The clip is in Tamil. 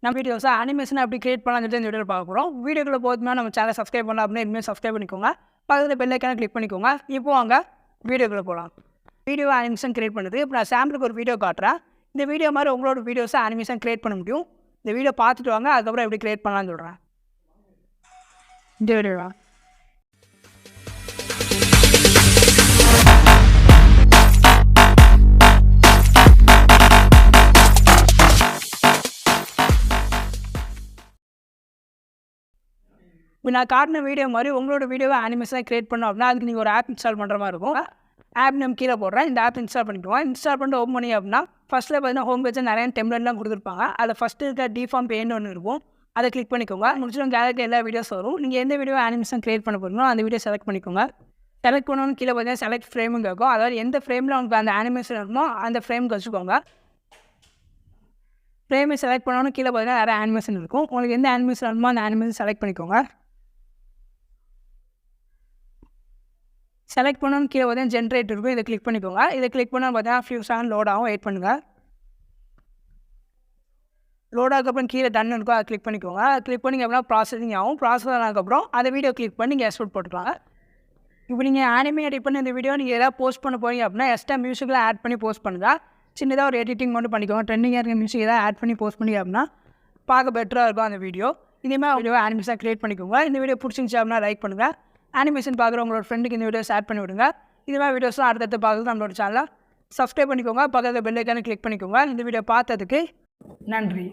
நம்ம வீடியோஸை அனிமேஷனை எப்படி கிரியேட் பண்ணலாம்னு இந்த வீடியோவில் பார்க்க போகிறோம். வீடியோக்குள்ள போதுமே நம்ம சேனல் சப்ஸ்கிரைப் பண்ணலாம் அப்படின்னா இனிமேல் சப்ஸ்கிரைப் பண்ணிக்கோங்க. பக்கத்தில் பெல் ஐக்கானை கிளிக் பண்ணிக்கோங்க. இப்போ வாங்க வீடியோக்குள்ளே போகலாம். வீடியோ அனிமேஷன் கிரியேட் பண்ணுறது இப்போ நான் சாம்பிளுக்கு ஒரு வீடியோ காட்டுறேன். இந்த வீடியோ மாதிரி உங்களோட வீடியோஸை அனிமேஷன் கிரியேட் பண்ண முடியும். இந்த வீடியோ பார்த்துட்டு வாங்க, அதுக்கப்புறம் எப்படி கிரியேட் பண்ணலாம்னு சொல்கிறேன். இந்த வீடியோவா இப்போ நான் காட்டின வீடியோ மாதிரி உங்களோட வீடியோவை அனிமேஷனாக கிரியேட் பண்ணோம் அப்படின்னா அதுக்கு நீங்கள் ஒரு ஆப் இன்ஸ்டால் பண்ணுற மாதிரி இருக்கும். ஆப் நம்ம கீழே போடுறேன். இந்த ஆப் இன்ஸ்டால் பண்ணிக்குவோம். இன்ஸ்டால் பண்ணிட்டு ஓப்பன் பண்ணி அப்படின்னா ஃபஸ்ட்டில் பார்த்தீங்கன்னா ஹோம் பேஜில் நிறைய டெம்ப்ளேட்லாம் கொடுத்துருப்பாங்க. அதில் ஃபஸ்ட்டு இருக்க டிஃபார்ம் பெயிண்ட் ஒன்று இருக்கும். அதை கிளிக் பண்ணிக்கோங்க. முடிச்சிடும் கேலரியில் எல்லா வீடியோஸ் வரும். நீங்கள் எந்த வீடியோ அனிமேஷன் கிரியேட் பண்ண போகிறீங்களோ அந்த வீடியோ செலக்ட் பண்ணிக்கோங்க. செலக்ட் பண்ணணும்னு கீழே பார்த்தீங்கன்னா செலக்ட் ஃப்ரேமும் கேட்கும். அதாவது எந்த ஃப்ரேமில் உங்களுக்கு அந்த அனிமேஷன் இருக்குமோ அந்த ஃப்ரேமுக்கு வச்சுக்கோங்க. ஃப்ரேமை செலக்ட் பண்ணணும்னு கீழே பார்த்தீங்கன்னா நிறைய அனிமேஷன் இருக்கும். உங்களுக்கு எந்த அனிமேஷன் இருக்குமோ அந்த அனிமேஷன் செலக்ட் பண்ணிக்கோங்க. செலக்ட் பண்ணணும்னு கீழே பார்த்தீங்கன்னா ஜென்ரேட் இருக்கும். இதை கிளிக் பண்ணிக்கோங்க. இதை கிளிக் பண்ணால் பார்த்தீங்கன்னா ஃபியூ செகண்ட் லோட் ஆகும். வெயிட் பண்ணுங்கள். லோட் ஆகப்புறம் கீழே டன் இருக்கும். அதை கிளிக் பண்ணிக்கோங்க. அதை கிளிக் பண்ணிங்க அப்படின்னா ப்ராசஸிங் ஆகும். ப்ராசஸ் ஆனதுக்கப்புறம் அந்த வீடியோ கிளிக் பண்ணி நீங்கள் எக்ஸ்போர்ட் போட்டுக்கலாம். இப்போ நீங்கள் ஆனிமே எடிட் பண்ணி இந்த வீடியோ நீங்கள் எதாவது போஸ்ட் பண்ண போகிறீங்க அப்படின்னா எக்ஸ்ட்ரா மியூசிக்கில் ஆட் பண்ணி போஸ்ட் பண்ணுங்கள். சின்னதாக ஒரு எடிட்டிங் மட்டும் பண்ணிக்கோங்க. ட்ரெண்டிங்காக இருக்க மியூசிக் எதாவது ஆட் பண்ணி போஸ்ட் பண்ணி அப்படின்னா பார்க்க பெட்டராக இருக்கும் அந்த வீடியோ. இதேமாதிரி வீடியோ அனிமேஷனாக கிரியேட் பண்ணிக்கோங்க. இந்த வீடியோ பிடிச்சிருந்துச்சு அப்படின்னா லைக் பண்ணுங்கள். அனிமேஷன் பார்க்குற உங்களோட ஃப்ரெண்டுக்கு இந்த வீடியோ ஷேர் பண்ணி விடுங்க. இது மாதிரி வீடியோஸ்லாம் அடுத்தடுத்து பார்க்குறது நம்மளோட சேனலை சப்ஸ்கிரைப் பண்ணிக்கோங்க. பக்கத்தில் பெல் ஐக்கானை கிளிக் பண்ணிக்கோங்க. இந்த வீடியோ பார்த்ததுக்கு நன்றி.